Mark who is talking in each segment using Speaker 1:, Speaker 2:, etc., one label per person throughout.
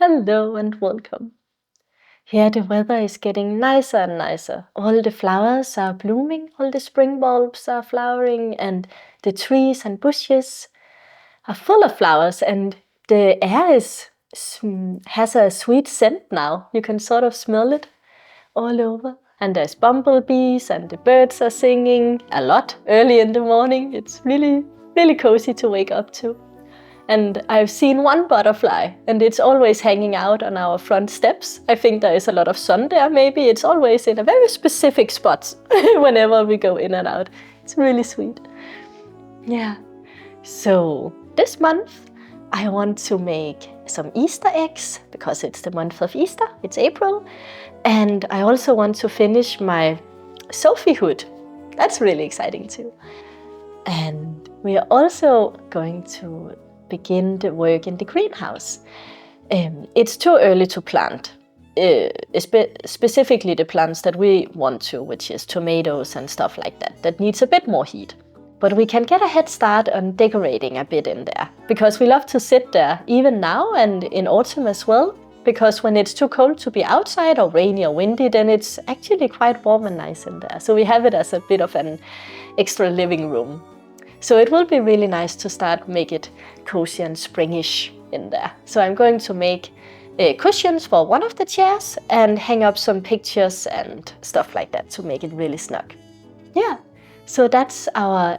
Speaker 1: Hello and welcome. Here the weather is getting nicer and nicer. All the flowers are blooming, all the spring bulbs are flowering, and the trees and bushes are full of flowers, and the air has a sweet scent now. You can sort of smell it all over. And there's bumblebees, and the birds are singing a lot early in the morning. It's really, really cozy to wake up to. And I've seen one butterfly, and it's always hanging out on our front steps. I think there is a lot of sun there, maybe. It's always in a very specific spot whenever we go in and out. It's really sweet. Yeah. So this month, I want to make some Easter eggs because it's the month of Easter. It's April. And I also want to finish my Sophie Hood. That's really exciting too. And we are also going to begin the work in the greenhouse. It's too early to plant, specifically the plants that we want to, which is tomatoes and stuff like that, that needs a bit more heat. But we can get a head start on decorating a bit in there, because we love to sit there even now and in autumn as well, because when it's too cold to be outside or rainy or windy, then it's actually quite warm and nice in there. So we have it as a bit of an extra living room. So it will be really nice to make it cozy and springish in there. So I'm going to make cushions for one of the chairs and hang up some pictures and stuff like that to make it really snug. Yeah, so that's our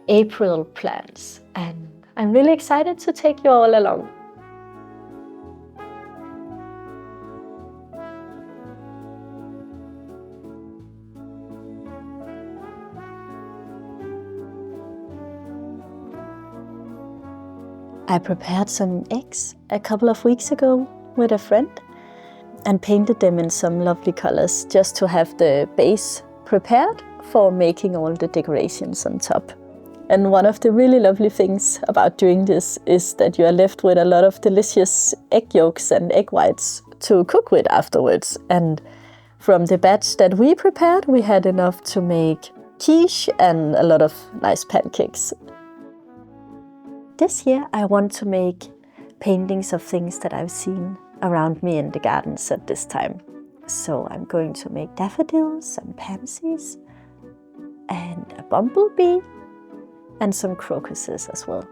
Speaker 1: April plans, and I'm really excited to take you all along. I prepared some eggs a couple of weeks ago with a friend and painted them in some lovely colors just to have the base prepared for making all the decorations on top. And one of the really lovely things about doing this is that you are left with a lot of delicious egg yolks and egg whites to cook with afterwards. And from the batch that we prepared, we had enough to make quiche and a lot of nice pancakes. This year I want to make paintings of things that I've seen around me in the gardens at this time. So I'm going to make daffodils and pansies and a bumblebee and some crocuses as well.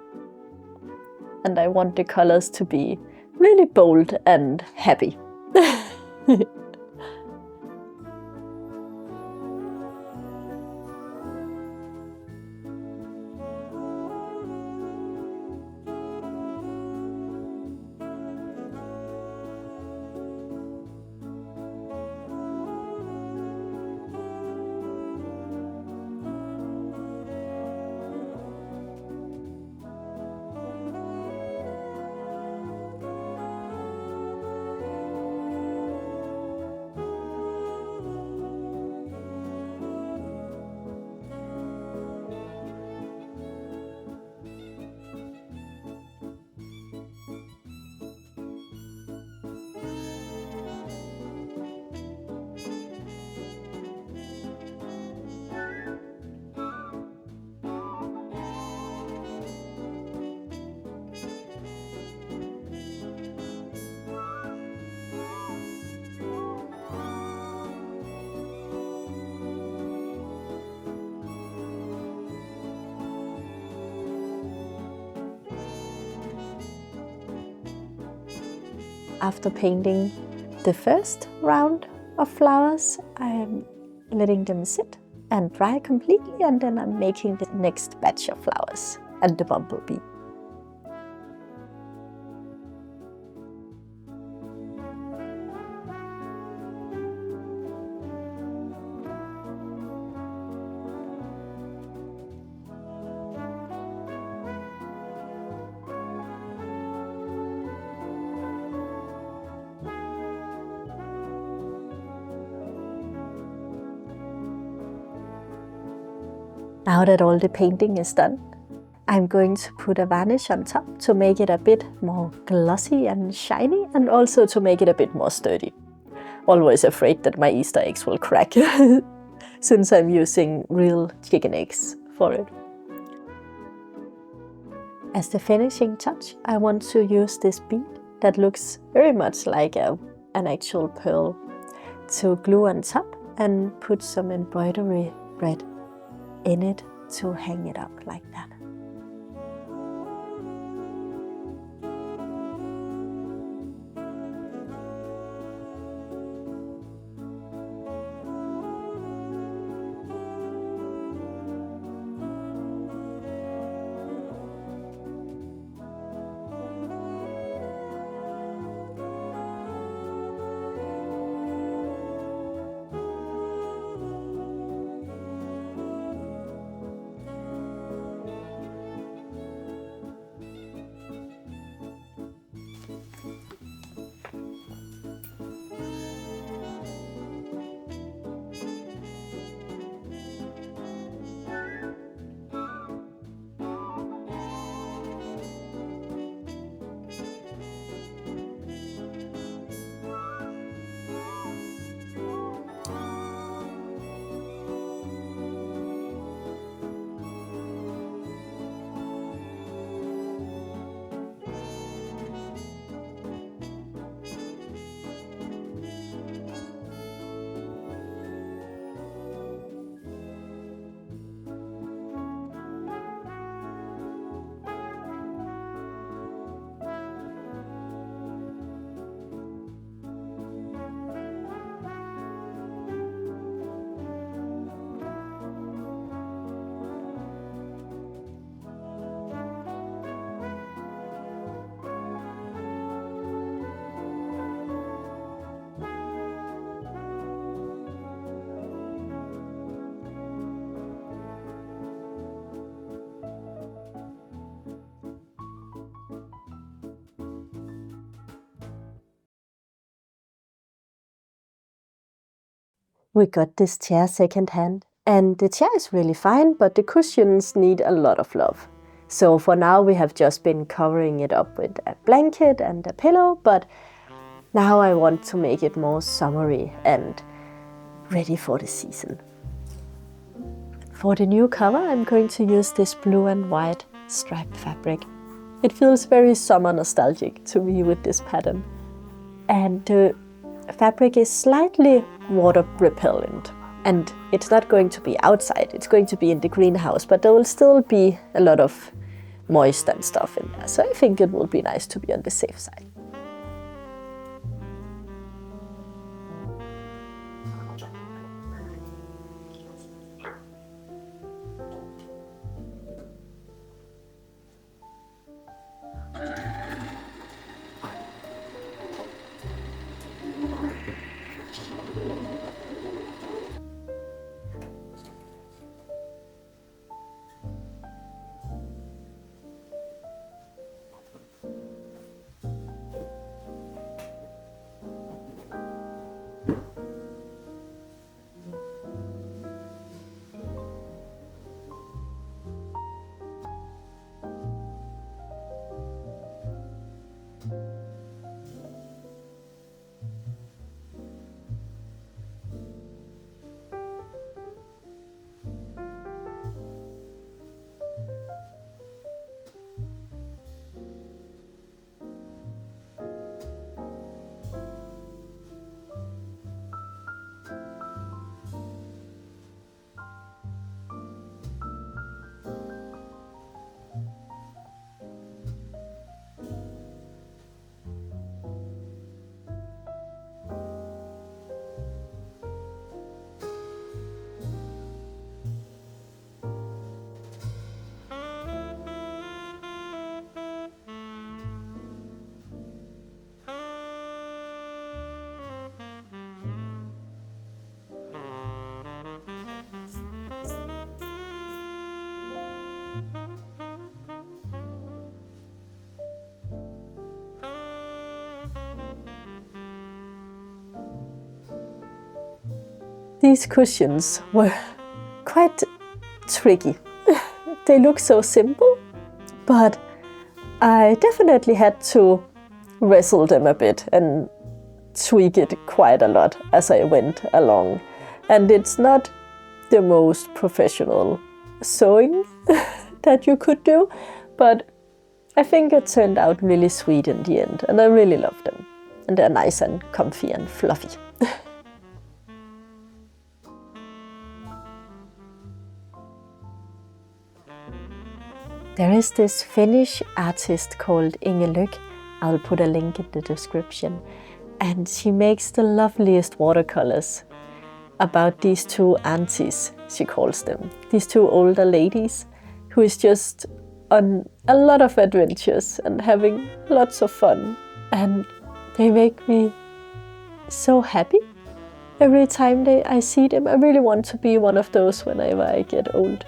Speaker 1: And I want the colors to be really bold and happy. After painting the first round of flowers, I'm letting them sit and dry completely, and then I'm making the next batch of flowers and the bumblebee. Now that all the painting is done, I'm going to put a varnish on top to make it a bit more glossy and shiny, and also to make it a bit more sturdy. Always afraid that my Easter eggs will crack, since I'm using real chicken eggs for it. As the finishing touch, I want to use this bead that looks very much like an actual pearl to glue on top and put some embroidery thread in it to hang it up like that. We got this chair secondhand, and the chair is really fine, but the cushions need a lot of love. So for now we have just been covering it up with a blanket and a pillow, but now I want to make it more summery and ready for the season. For the new cover I'm going to use this blue and white striped fabric. It feels very summer nostalgic to me with this pattern. And the fabric is slightly water repellent, and it's not going to be outside, it's going to be in the greenhouse, but there will still be a lot of moist and stuff in there, so I think it will be nice to be on the safe side. These cushions were quite tricky. They look so simple, but I definitely had to wrestle them a bit and tweak it quite a lot as I went along. And it's not the most professional sewing that you could do, but I think it turned out really sweet in the end, and I really love them. And they're nice and comfy and fluffy. There is this Finnish artist called Inge Löök. I'll put a link in the description. And she makes the loveliest watercolors about these two aunties, she calls them. These two older ladies who is just on a lot of adventures and having lots of fun. And they make me so happy. Every time I see them, I really want to be one of those whenever I get old.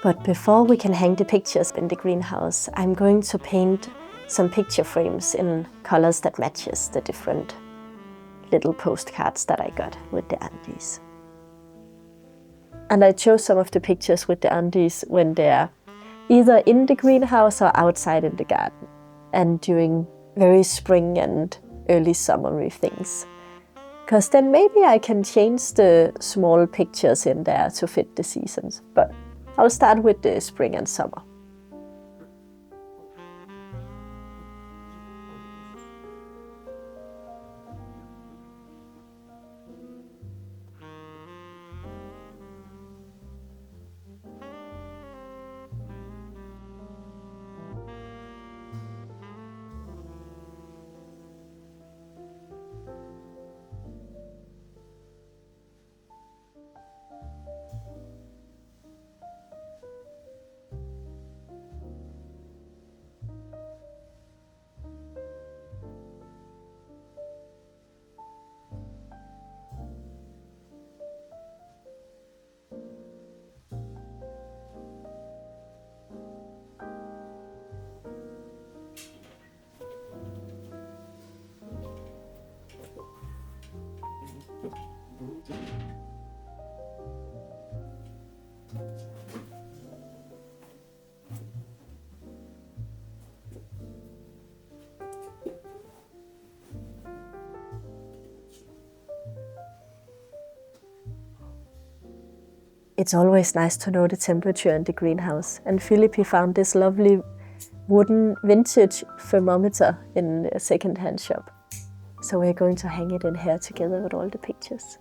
Speaker 1: But before we can hang the pictures in the greenhouse, I'm going to paint some picture frames in colors that matches the different little postcards that I got with the aunties. And I chose some of the pictures with the aunties when they're either in the greenhouse or outside in the garden, and during very spring and early summery things. Because then maybe I can change the small pictures in there to fit the seasons. But I'll start with the spring and summer. It's always nice to know the temperature in the greenhouse. And Philippi found this lovely wooden vintage thermometer in a second-hand shop. So we're going to hang it in here together with all the pictures.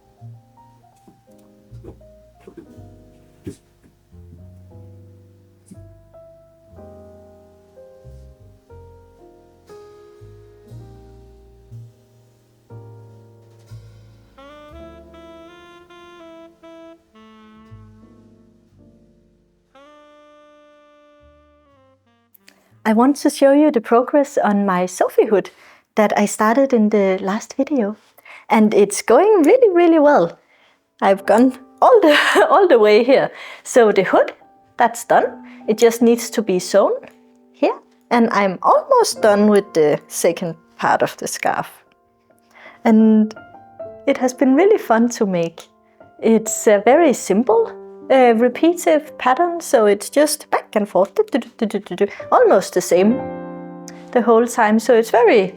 Speaker 1: I want to show you the progress on my Sophie Hood that I started in the last video. And it's going really, really well. I've gone all the way here. So the hood, that's done. It just needs to be sewn here. And I'm almost done with the second part of the scarf. And it has been really fun to make. It's a very simple, repeative pattern, so it's just back and forth, almost the same the whole time, so it's very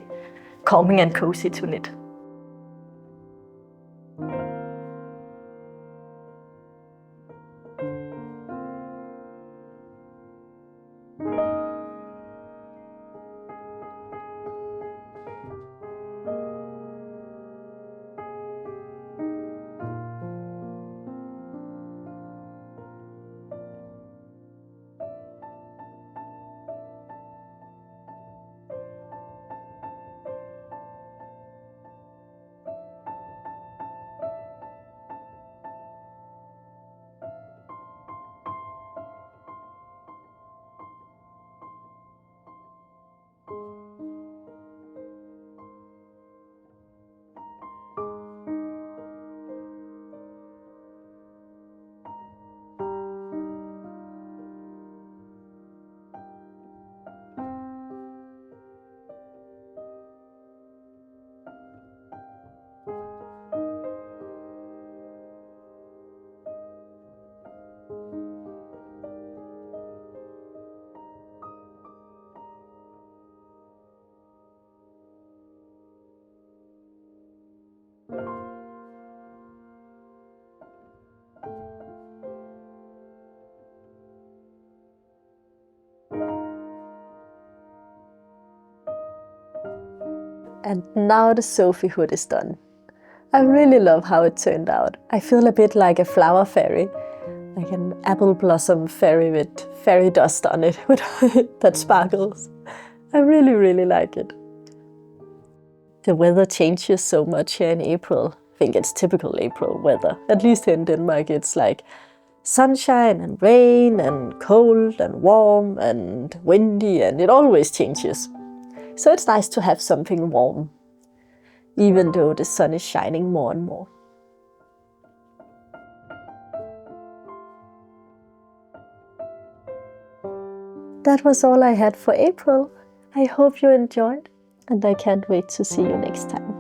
Speaker 1: calming and cozy to knit. And now the Sophie Hood is done. I really love how it turned out. I feel a bit like a flower fairy, like an apple blossom fairy with fairy dust on it that sparkles. I really, really like it. The weather changes so much here in April. I think it's typical April weather. At least here in Denmark, it's like sunshine and rain and cold and warm and windy, and it always changes. So it's nice to have something warm, even though the sun is shining more and more. That was all I had for April. I hope you enjoyed, and I can't wait to see you next time.